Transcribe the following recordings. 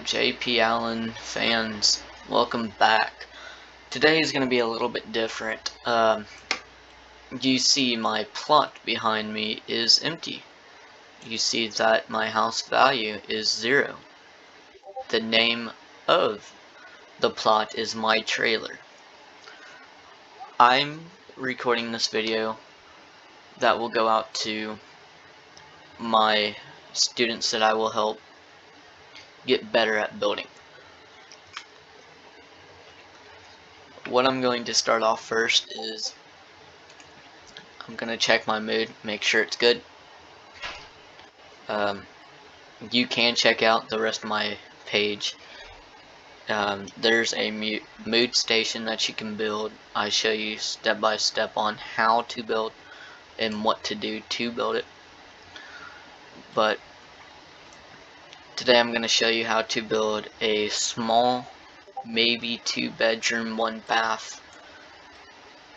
JP Allen fans, welcome back. Today is going to be a little bit different. You see my plot behind me is empty. You see that my house value is 0. The name of the plot is my trailer. I'm recording this video that will go out to my students that I will help get better at building. What I'm going to start off first is I'm going to check my mood, make sure it's good. You can check out the rest of my page. There's a mood station that you can build. I show you step by step on how to build and what to do to build it. But today I'm going to show you how to build a small, maybe 2-bedroom, 1-bath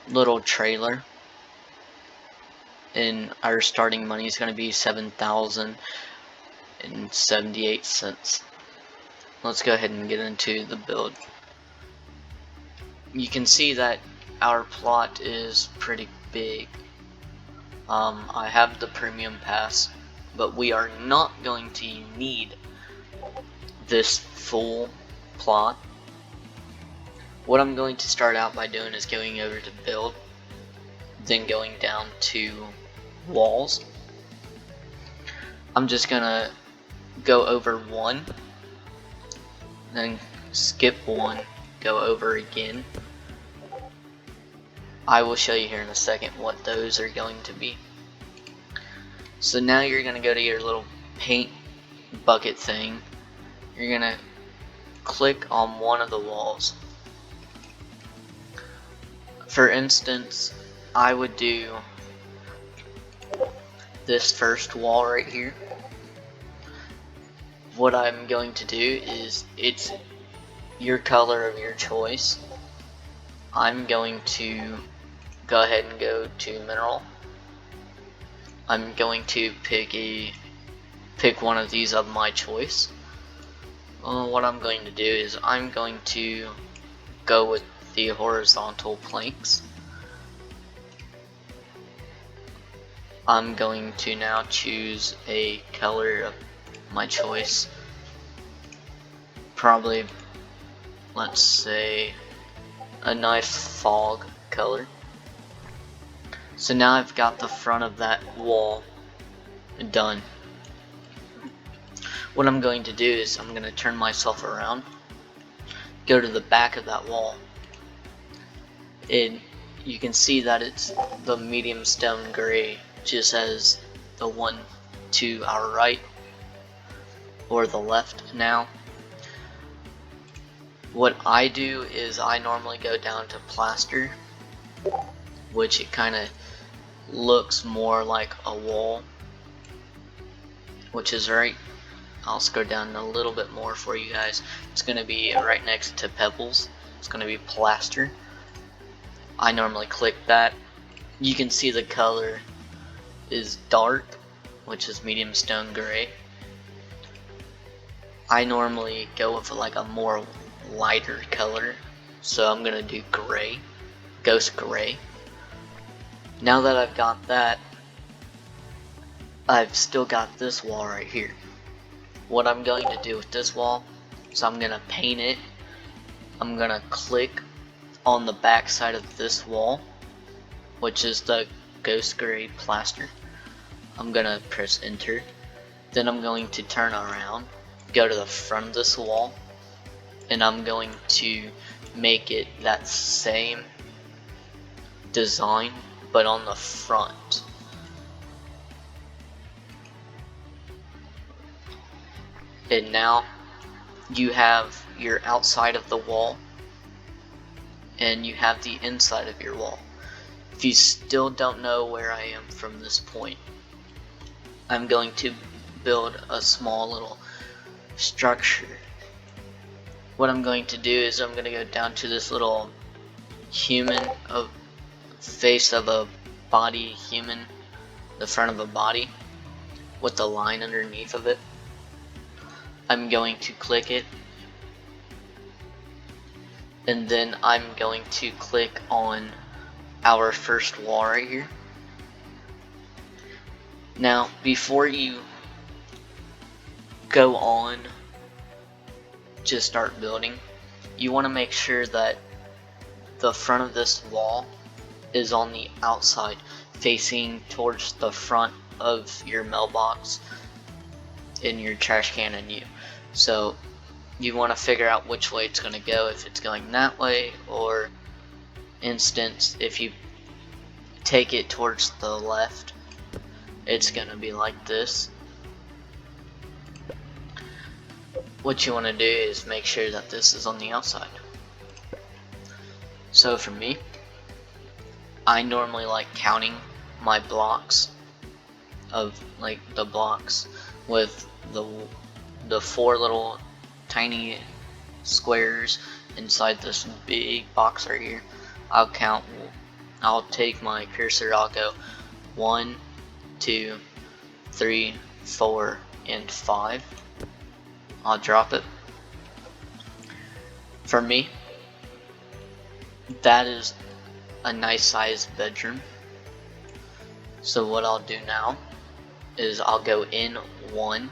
little trailer. And our starting money is going to be $7,078. Let's go ahead and get into the build. You can see that our plot is pretty big. I have the premium pass, but we are not going to need this full plot. What I'm going to start out by doing is going over to build, then going down to walls. I'm just gonna go over one, then skip one, go over again. I will show you here in a second what those are going to be. So now you're gonna go to your little paint bucket thing. You're gonna click on one of the walls. For instance, I would do this first wall right here. What I'm going to do is, it's your color of your choice. I'm going to go ahead and go to mineral. I'm going to pick one of these of my choice. What I'm going to do is I'm going to go with the horizontal planks. I'm going to now choose a color of my choice. Probably, let's say, a nice fog color. So now I've got the front of that wall done. What I'm going to do is I'm going to turn myself around, go to the back of that wall, and you can see that it's the medium stone gray, just as the one to our right or the left. Now what I do is I normally go down to plaster, which it kind of looks more like a wall, which is right. I'll scroll down a little bit more for you guys. It's going to be right next to pebbles. It's going to be plaster. I normally click that. You can see the color is dark, which is medium stone gray. I normally go with like a more lighter color, so I'm gonna do gray, ghost gray. Now that I've got that, I've still got this wall right here. What I'm going to do with this wall is I'm gonna paint it. I'm gonna click on the back side of this wall, which is the ghost gray plaster. I'm gonna press enter. Then I'm going to turn around, go to the front of this wall, and I'm going to make it that same design but on the front. And now you have your outside of the wall and you have the inside of your wall. If you still don't know where I am from this point, I'm going to build a small little structure. What I'm going to do is I'm going to go down to this little human, of face of a body human, the front of a body with the line underneath of it. I'm going to click it, and then I'm going to click on our first wall right here. Now, before you go on to start building, you want to make sure that the front of this wall is on the outside, facing towards the front of your mailbox in your trash can and you. So you want to figure out which way it's going to go, if it's going that way, or instance, if you take it towards the left, it's going to be like this. What you want to do is make sure that this is on the outside. So for me, I normally like counting my blocks of like the blocks with the 4 little tiny squares inside this big box right here. I'll take my cursor, I'll go 1, 2, 3, 4, and 5. I'll drop it. For me, that is a nice sized bedroom. So what I'll do now is I'll go in 1.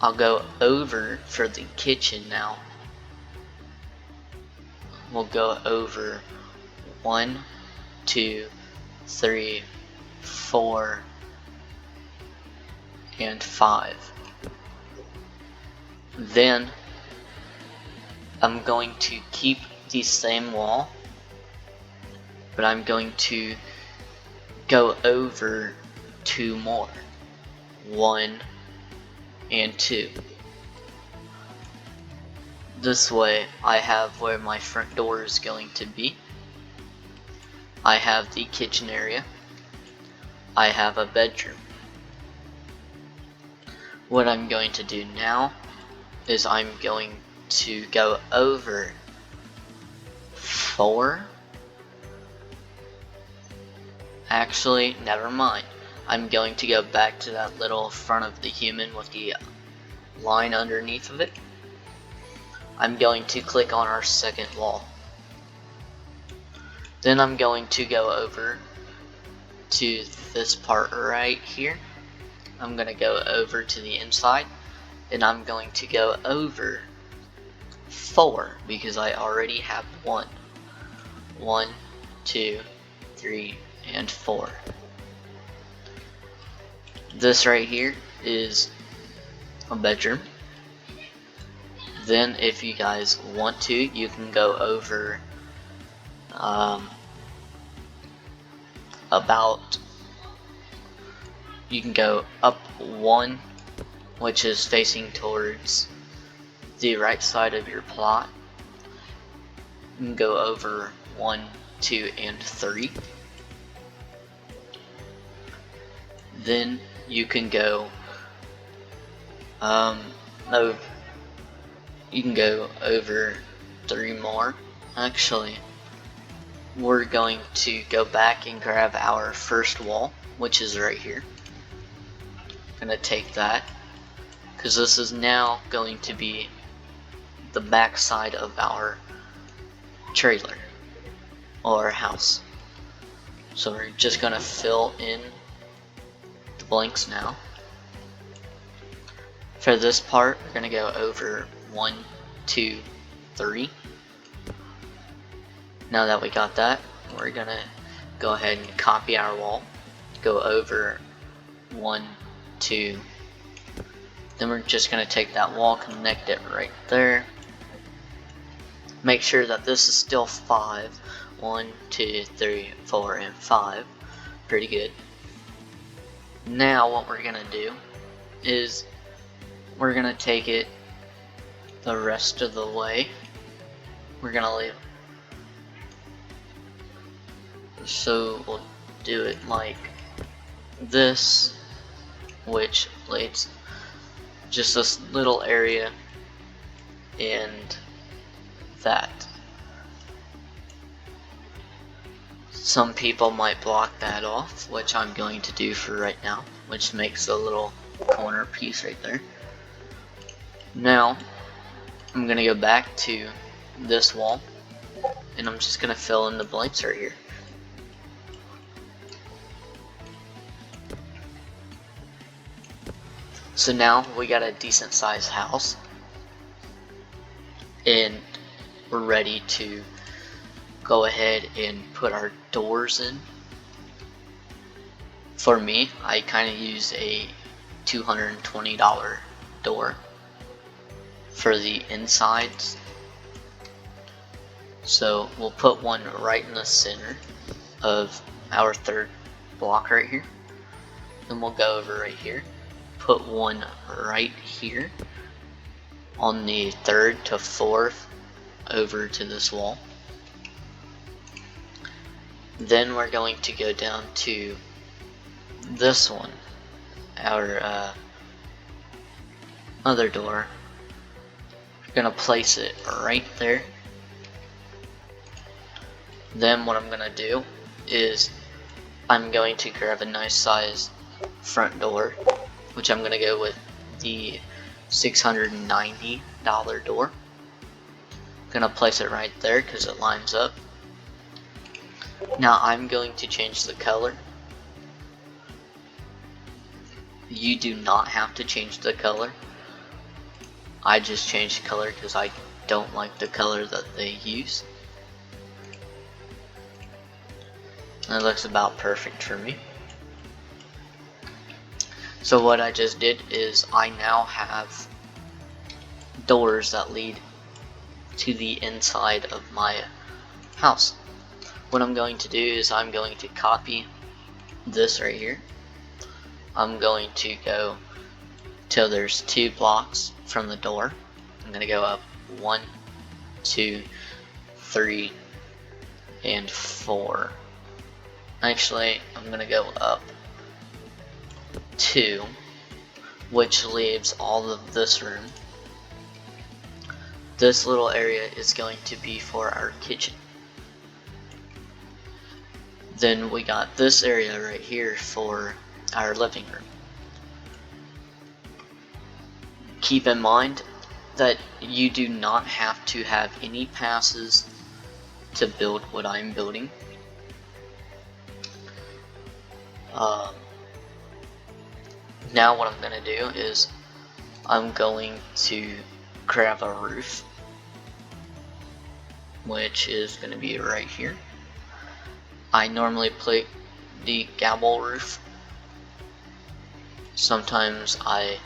I'll go over for the kitchen now. We'll go over 1, 2, 3, 4, and 5. Then I'm going to keep the same wall, but I'm going to go over 2 more, 1 and 2. This way I have where my front door is going to be. I have the kitchen area. I have a bedroom. What I'm going to do now is I'm going to go over 4. Actually, never mind. I'm going to go back to that little front of the human with the line underneath of it. I'm going to click on our second wall. Then I'm going to go over to this part right here. I'm going to go over to the inside, and I'm going to go over 4 because I already have 1. 1, 2, 3, and 4. This right here is a bedroom. Then if you guys want to, you can go over you can go up 1, which is facing towards the right side of your plot. You can go over 1, 2, and 3. Then you can go you can go over 3 more. Actually, we're going to go back and grab our first wall, which is right here. I'm gonna take that because this is now going to be the back side of our trailer or house. So we're just gonna fill in the blanks now. For this part, we're gonna go over 1, 2, 3. Now that we got that, we're gonna go ahead and copy our wall, go over 1, 2. Then we're just gonna take that wall, connect it right there. Make sure that this is still 5. 1, 2, 3, 4, and 5. Pretty good. Now what we're gonna do is we're gonna take it the rest of the way. We're gonna leave. So we'll do it like this, which leads just this little area and that. Some people might block that off, which I'm going to do for right now, which makes a little corner piece right there. Now I'm gonna go back to this wall and I'm just gonna fill in the blanks right here. So now we got a decent sized house and we're ready to go ahead and put our doors in. For me, I kind of use a $220 door for the insides. So we'll put one right in the center of our third block right here. Then we'll go over right here, put one right here on the third to fourth over to this wall. Then we're going to go down to this one, our other door. We're gonna place it right there. Then what I'm gonna do is I'm going to grab a nice size front door, which I'm gonna go with the $690 door. Gonna place it right there because it lines up. Now I'm going to change the color. You do not have to change the color. I just changed the color because I don't like the color that they use. And it looks about perfect for me. So what I just did is I now have doors that lead to the inside of my house. What I'm going to do is I'm going to copy this right here. I'm going to go till there's 2 blocks from the door. I'm going to go up 1, 2, 3, and 4. Actually, I'm going to go up 2, which leaves all of this room. This little area is going to be for our kitchen. Then we got this area right here for our living room. Keep in mind that you do not have to have any passes to build what I'm building. Now what I'm going to do is I'm going to grab a roof, which is going to be right here. I normally play the gable roof. Sometimes I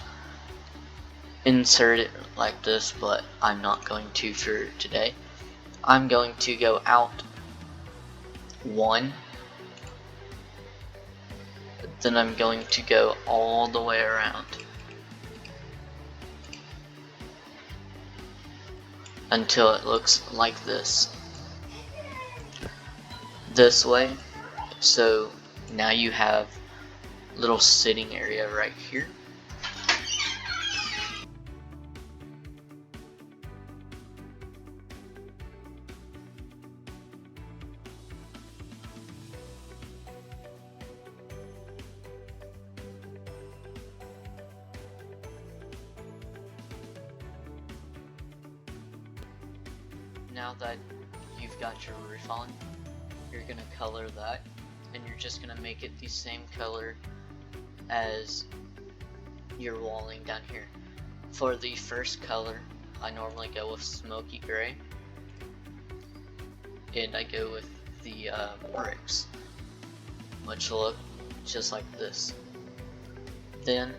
insert it like this, but I'm not going to for today. I'm going to go out 1, then I'm going to go all the way around until it looks like this way. So now you have a little sitting area right here. Now that you've got your roof on, you're gonna color that, and you're just gonna make it the same color as your walling down here. For the first color, I normally go with smoky gray, and I go with the bricks, which look just like this. Then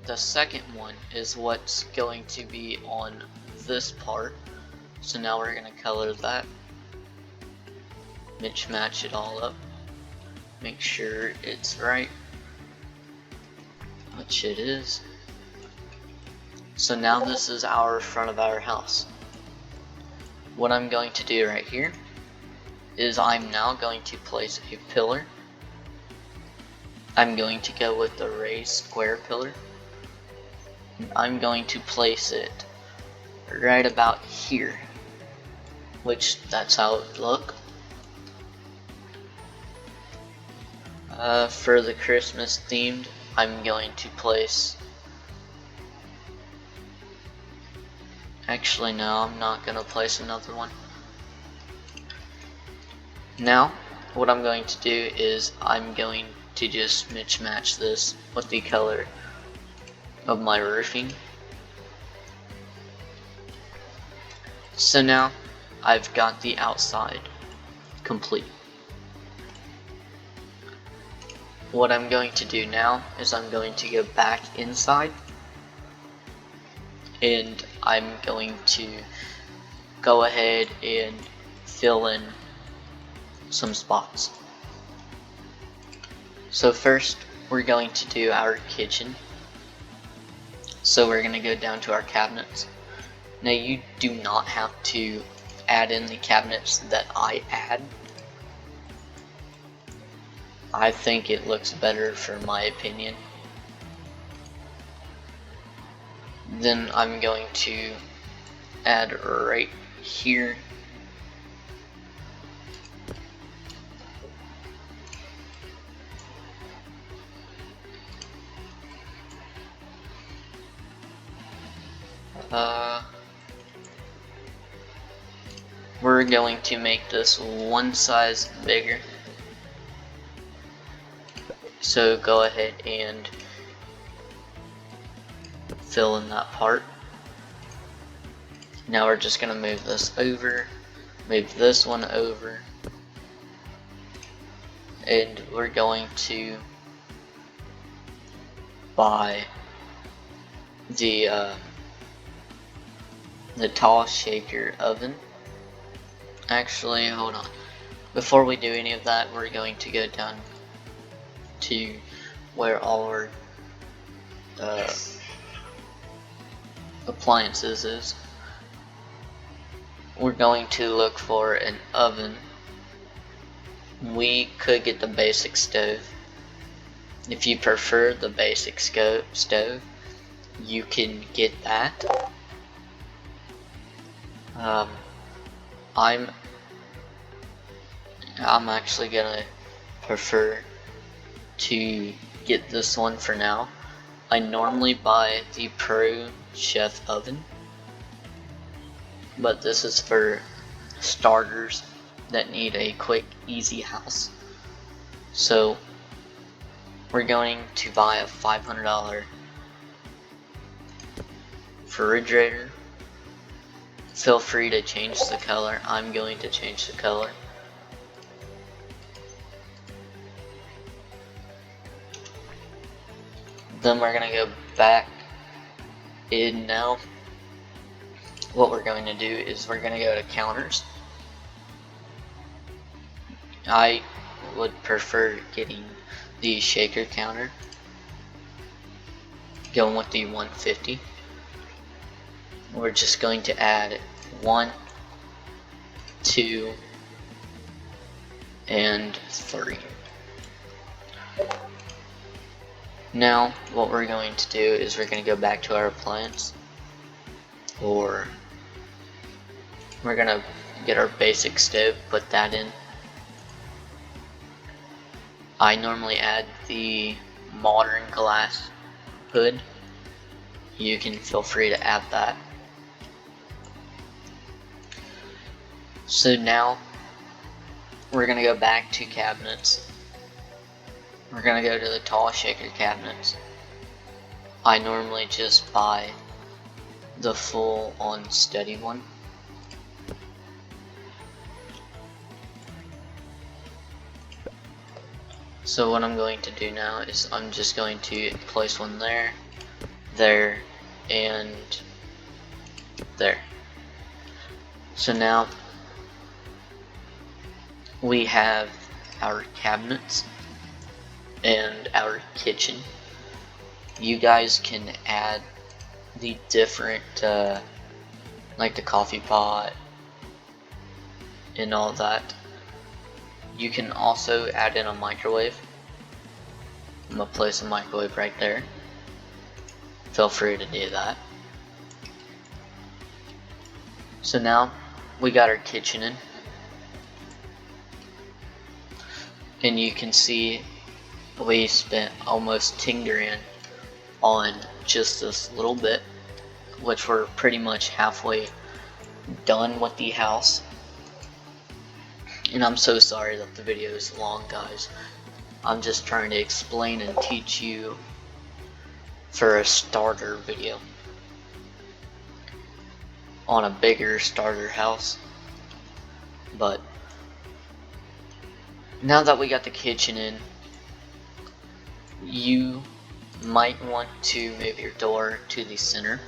the second one is what's going to be on this part. So now we're going to color that, match it all up, make sure it's right, which it is. So now this is our front of our house. What I'm going to do right here is I'm now going to place a pillar. I'm going to go with the raised square pillar. I'm going to place it right about here, which that's how it would look. For the Christmas themed, I'm going to place Actually, no, I'm not gonna place another one. Now, what I'm going to do is I'm going to just match this with the color of my roofing. So now I've got the outside complete. What I'm going to do now is I'm going to go back inside and I'm going to go ahead and fill in some spots. So first we're going to do our kitchen. So we're going to go down to our cabinets. Now you do not have to add in the cabinets that I add. I think it looks better for my opinion. Then I'm going to add right here. We're going to make this one size bigger. So go ahead and fill in that part. Now we're just going to move this over, move this one over, and we're going to buy the tall shaker oven. Actually, hold on. Before we do any of that, we're going to go down to where all our appliances is. We're going to look for an oven. We could get the basic stove. If you prefer the basic stove, you can get that. I'm actually gonna prefer to get this one for now. I normally buy the Pro Chef oven, but this is for starters that need a quick, easy house. So we're going to buy a $500 refrigerator. Feel free to change the color. I'm going to change the color. Then we're gonna go back in now. What we're going to do is we're gonna go to counters. I would prefer getting the shaker counter, going with the 150. We're just going to add 1, 2, and 3. Now what we're going to do is we're going to go back to our appliance, or we're going to get our basic stove, put that in. I normally add the modern glass hood. You can feel free to add that. So now we're going to go back to cabinets. We're going to go to the tall shaker cabinets. I normally just buy the full on steady one. So what I'm going to do now is I'm just going to place one there, there, and there. So now we have our cabinets and our kitchen. You guys can add the different like the coffee pot and all that. You can also add in a microwave. I'm gonna place a microwave right there. Feel free to do that. So now we got our kitchen in, and you can see we spent almost $10 grand on just this little bit which we're pretty much halfway done with the house. And I'm so sorry that the video is long, guys. I'm just trying to explain and teach you for a starter video on a bigger starter house. But now that we got the kitchen in, you might want to move your door to the center.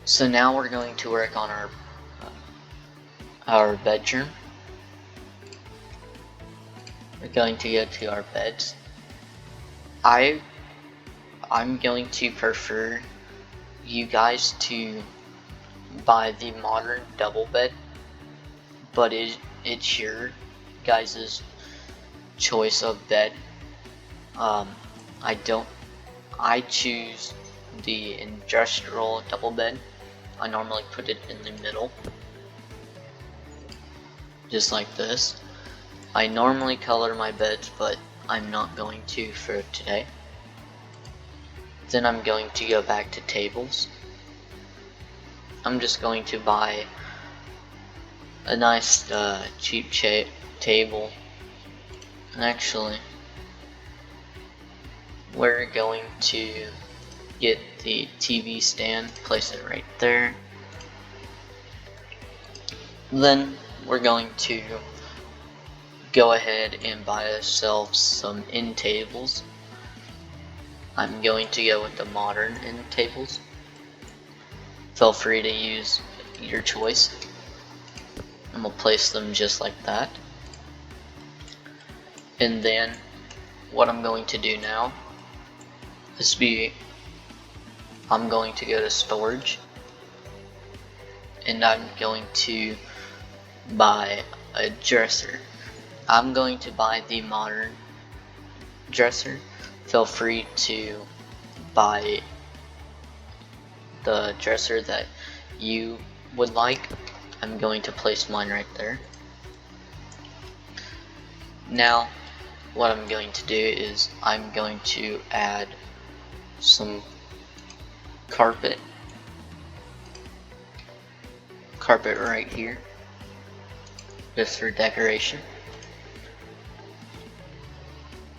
So now we're going to work on our bedroom. We're going to go to our beds. I'm going to prefer you guys to buy the modern double bed, but it's your guys' choice of bed. I choose the industrial double bed. I normally put it in the middle, just like this. I normally color my beds, but I'm not going to for today. Then I'm going to go back to tables. I'm just going to buy a nice cheap table. And actually, we're going to get the TV stand, place it right there. Then we're going to go ahead and buy ourselves some end tables. I'm going to go with the modern end tables. Feel free to use your choice. I'm gonna place them just like that. And then what I'm going to do now is I'm going to go to storage, and I'm going to buy a dresser. I'm going to buy the modern dresser. Feel free to buy the dresser that you would like. I'm going to place mine right there. Now what I'm going to do is I'm going to add some carpet right here, just for decoration.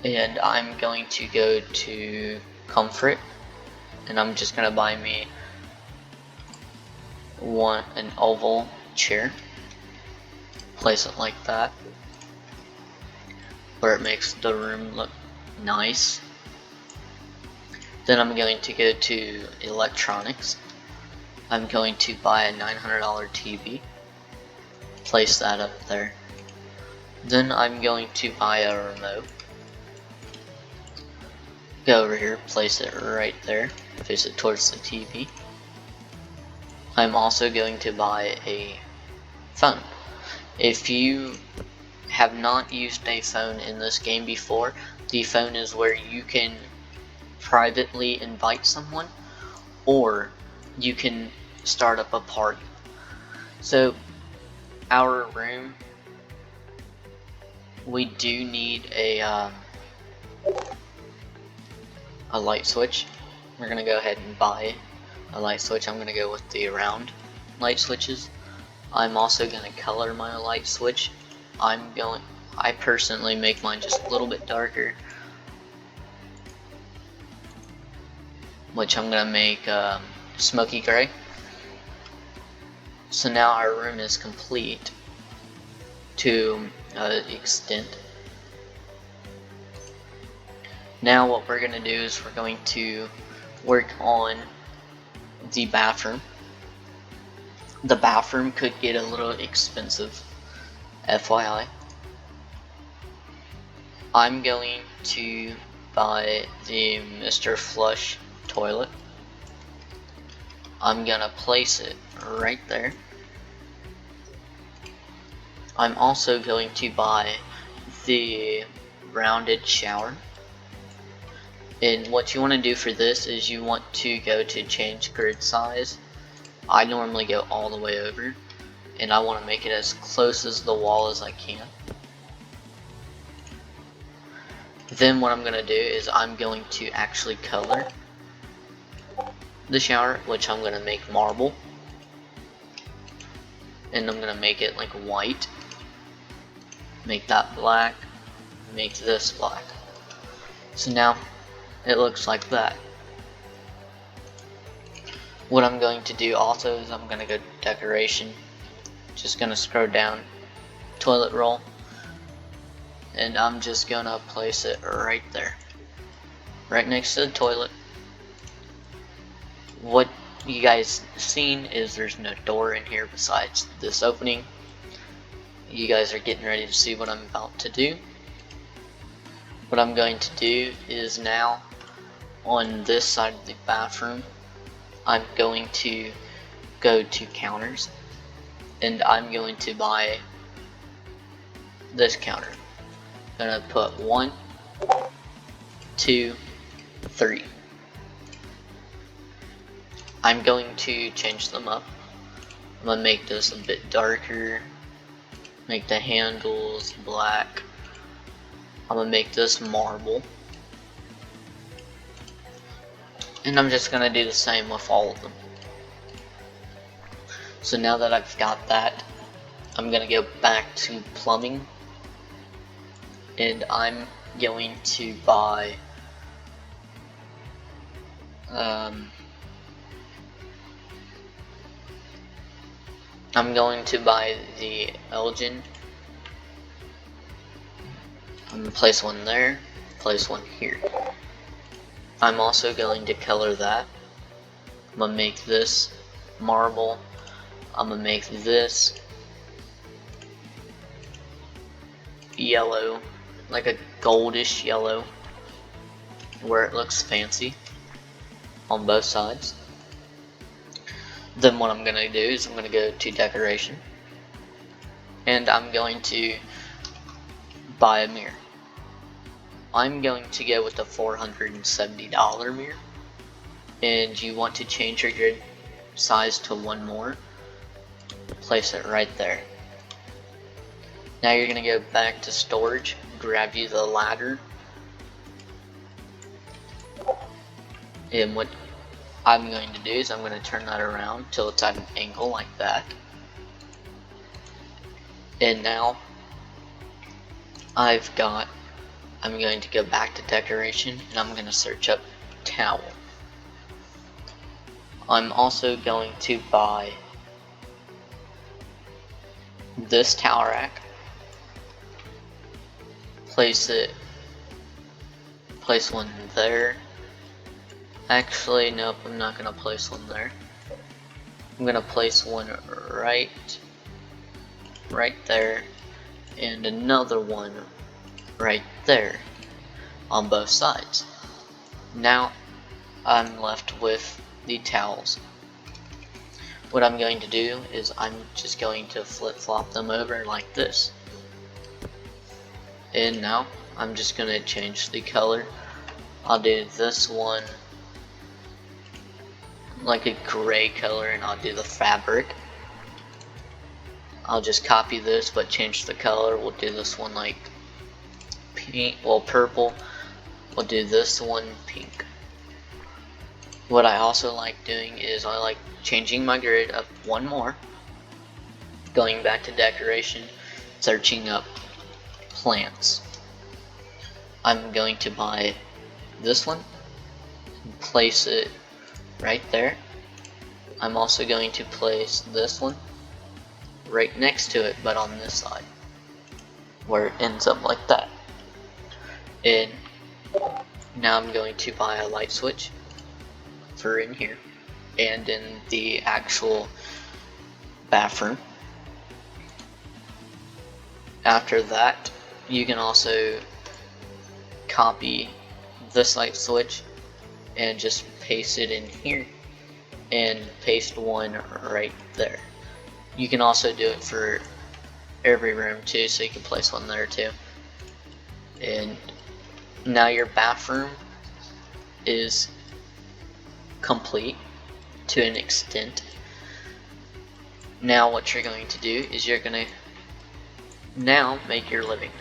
And I'm going to go to comfort, and I'm just gonna buy me an oval chair. Place it like that, where it makes the room look nice. Then I'm going to go to electronics. I'm going to buy a $900 TV. Place that up there. Then I'm going to buy a remote. Go over here, place it right there, face it towards the TV. I'm also going to buy a phone. If you have not used a phone in this game before, the phone is where you can privately invite someone, or you can start up a party. So our room, we do need a light switch. We're gonna go ahead and buy a light switch. I'm gonna go with the round light switches. I'm also gonna color my light switch. I personally make mine just a little bit darker, which I'm gonna make smoky gray. So now our room is complete to an extent. Now what we're going to do is we're going to work on the bathroom. The bathroom could get a little expensive, FYI. I'm going to buy the Mr. Flush toilet. I'm gonna place it right there. I'm also going to buy the rounded shower. And what you want to do for this is you want to go to change grid size. I normally go all the way over, and I want to make it as close as the wall as I can. Then what I'm going to do is I'm going to actually color the shower, which I'm gonna make marble, and I'm gonna make it like white, make that black, make this black. So now it looks like that. What I'm going to do also is I'm gonna go to decoration, just gonna scroll down, toilet roll, and I'm just gonna place it right there, right next to the toilet. What you guys seen is there's no door in here besides this opening. You guys are getting ready to see what I'm about to do. What I'm going to do is now on this side of the bathroom, I'm going to go to counters and I'm going to buy this counter. I'm gonna put 1, 2, 3. I'm going to change them up. I'm gonna make this a bit darker, make the handles black. I'm gonna make this marble. And I'm just gonna do the same with all of them. So now that I've got that, I'm gonna go back to plumbing. And I'm going to buy the Elgin. I'm gonna place one there, place one here. I'm also going to color that. I'm gonna make this marble. I'm gonna make this yellow, like a goldish yellow, where it looks fancy on both sides. Then what I'm gonna do is I'm gonna go to decoration and I'm going to buy a mirror. I'm going to go with the $470 mirror, and you want to change your grid size to one more. Place it right there. Now you're gonna go back to storage, grab you the ladder, and what I'm going to do is I'm going to turn that around till it's at an angle like that. And now I'm going to go back to decoration and I'm going to search up towel. I'm also going to buy this towel rack, place one there. Actually, nope, I'm not gonna place one there. I'm gonna place one right there, and another one right there on both sides. Now I'm left with the towels. What I'm going to do is I'm just going to flip-flop them over like this. And now I'm just gonna change the color. I'll do this one like a gray color, and I'll do the fabric. I'll just copy this but change the color. We'll do this one like pink, well, purple. We'll do this one pink. What I also like doing is I like changing my grid up one more, going back to decoration, searching up plants. I'm going to buy this one and place it right there. I'm also going to place this one right next to it, but on this side, where it ends up like that. And now I'm going to buy a light switch for in here and in the actual bathroom. After that, you can also copy this light switch and just paste it in here and paste one right there. You can also do it for every room too, so you can place one there too. And now your bathroom is complete to an extent. Now what you're going to do is you're going to now make your living room.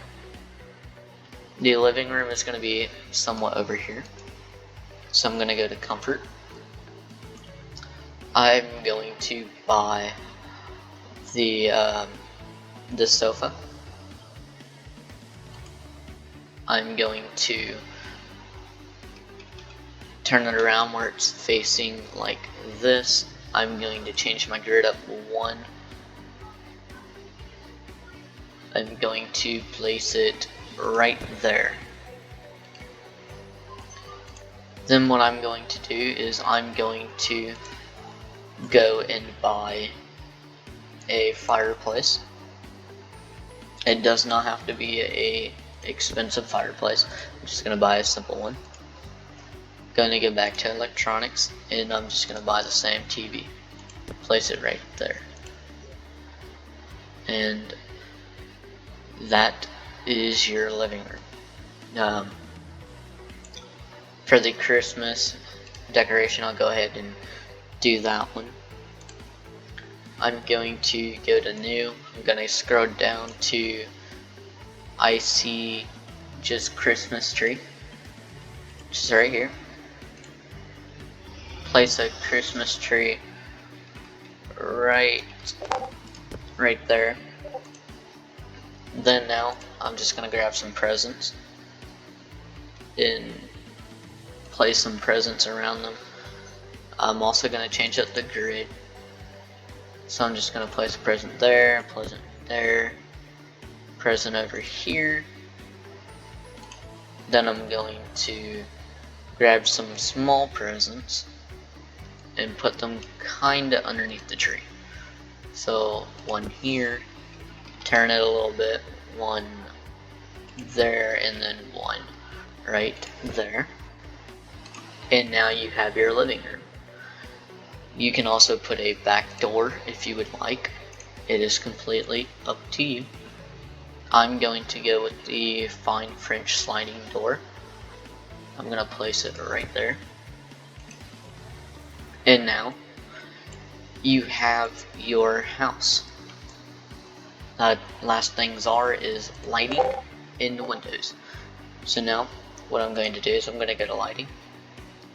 The living room is going to be somewhat over here. So I'm going to go to comfort, I'm going to buy the sofa. I'm going to turn it around where it's facing like this. I'm going to change my grid up 1. I'm going to place it right there. Then what I'm going to do is I'm going to go and buy a fireplace. It does not have to be a expensive fireplace. I'm just gonna buy a simple one. Gonna get back to electronics, and I'm just gonna buy the same TV. Place it right there. And that is your living room. For the Christmas decoration, I'll go ahead and do that one. I'm going to go to new. I'm gonna scroll down to I see just Christmas tree, which is right here. Place a Christmas tree right there. Then now I'm just gonna grab some presents and place some presents around them. I'm also gonna change up the grid. So I'm just gonna place a present there, present there, present over here. Then I'm going to grab some small presents and put them kinda underneath the tree. So one here, turn it a little bit, one there, and then one right there. And now you have your living room. You can also put a back door if you would like. It is completely up to you. I'm going to go with the fine French sliding door. I'm gonna place it right there. And now you have your house. Last things is lighting in the windows. So now what I'm going to do is I'm going to go to lighting.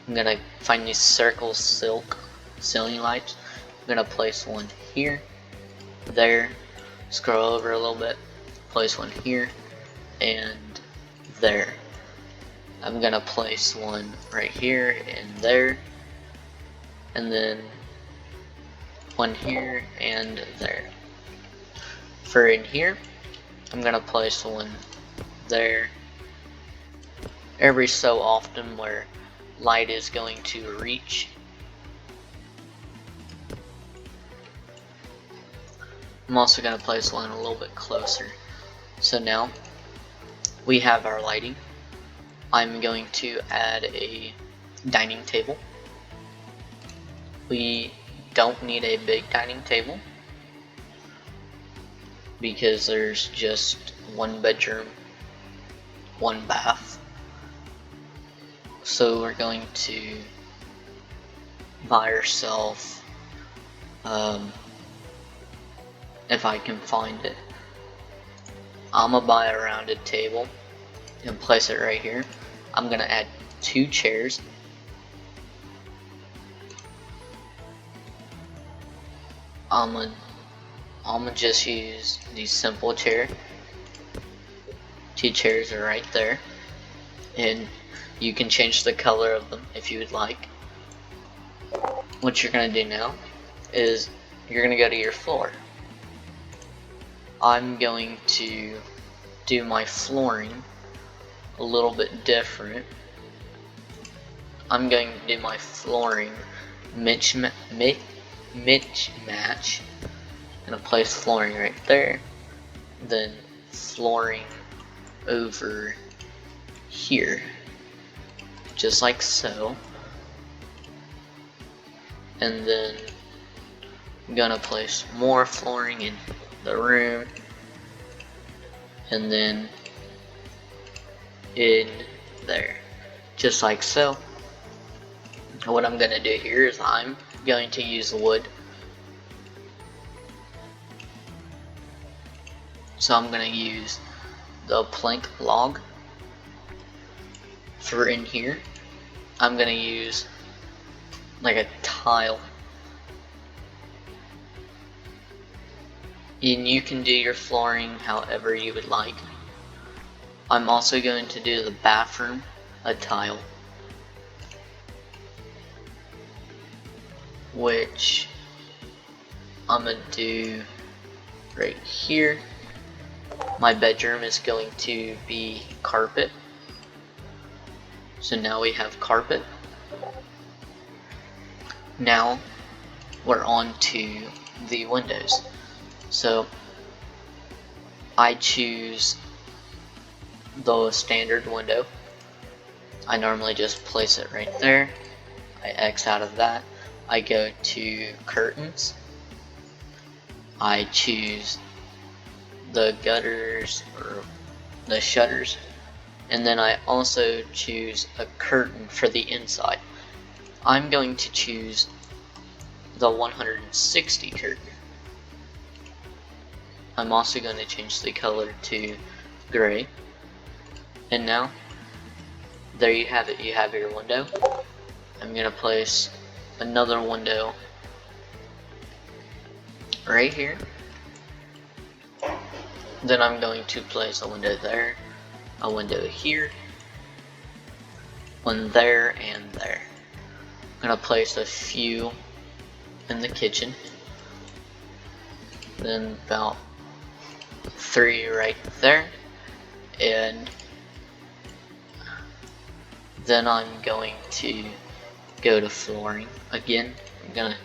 I'm going to find these circle silk ceiling lights. I'm going to place one here, there, scroll over a little bit, place one here, and there. I'm going to place one right here and there, and then one here and there. For in here, I'm gonna place one there. Every so often where light is going to reach. I'm also gonna place one a little bit closer. So now we have our lighting. I'm going to add a dining table. We don't need a big dining table because there's just one bedroom, one bath. So we're going to buy ourselves, if I can find it, I'm gonna buy a rounded table and place it right here. I'm gonna add 2 chairs. I'm gonna just use the simple chair. 2 chairs are right there, and you can change the color of them if you would like. What you're gonna do now is you're gonna go to your floor. I'm going to do my flooring a little bit different. I'm going to do my flooring mismatch. Gonna place flooring right there, then flooring over here, just like so, and then I'm gonna place more flooring in the room, and then in there, just like so. What I'm gonna do here is I'm going to use wood. So I'm gonna use the plank log. For in here, I'm gonna use like a tile And you can do your flooring however you would like. I'm also going to do the bathroom a tile, which I'm gonna do right here. My bedroom is going to be carpet. So now we have carpet. Now we're on to the windows. So I choose the standard window. I normally just place it right there. I X out of that. I go to curtains. I choose the gutters or the shutters, and then I also choose a curtain for the inside. I'm going to choose the 160 curtain. I'm also going to change the color to gray. And now, there you have it. You have your window. I'm going to place another window right here. Then I'm going to place a window there, a window here, one there, and there. I'm going to place a few in the kitchen. Then about 3 right there. And then I'm going to go to flooring again. I'm gonna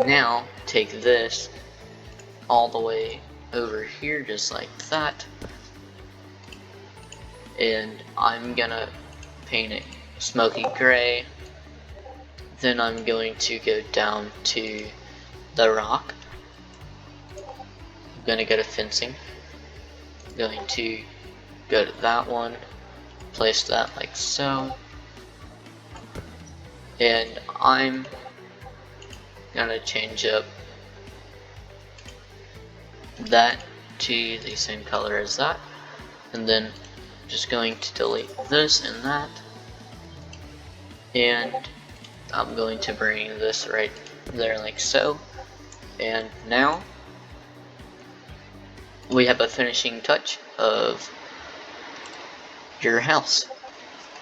now take this all the way over here just like that, and I'm gonna paint it smoky gray. Then I'm going to go down to the rock. I'm gonna go to fencing. I'm going to go to that one, place that like so, and I'm gonna change up that to the same color as that, and then just going to delete this and that, and I'm going to bring this right there like so. And now we have a finishing touch of your house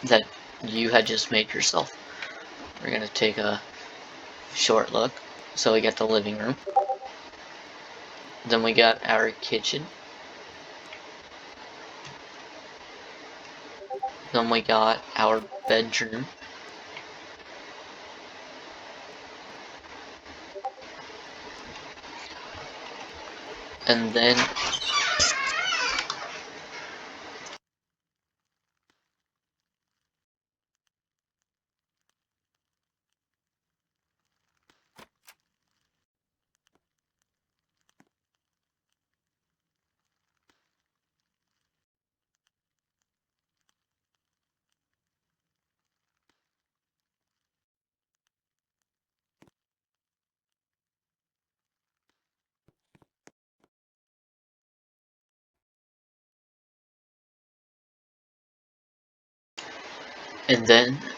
that you had just made yourself. We're gonna take a short look. So we got the living room, then we got our kitchen, then we got our bedroom, and then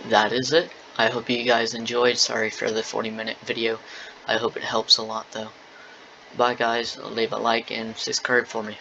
that is it. I hope you guys enjoyed. Sorry for the 40-minute video. I hope it helps a lot though. Bye guys, leave a like and subscribe for me.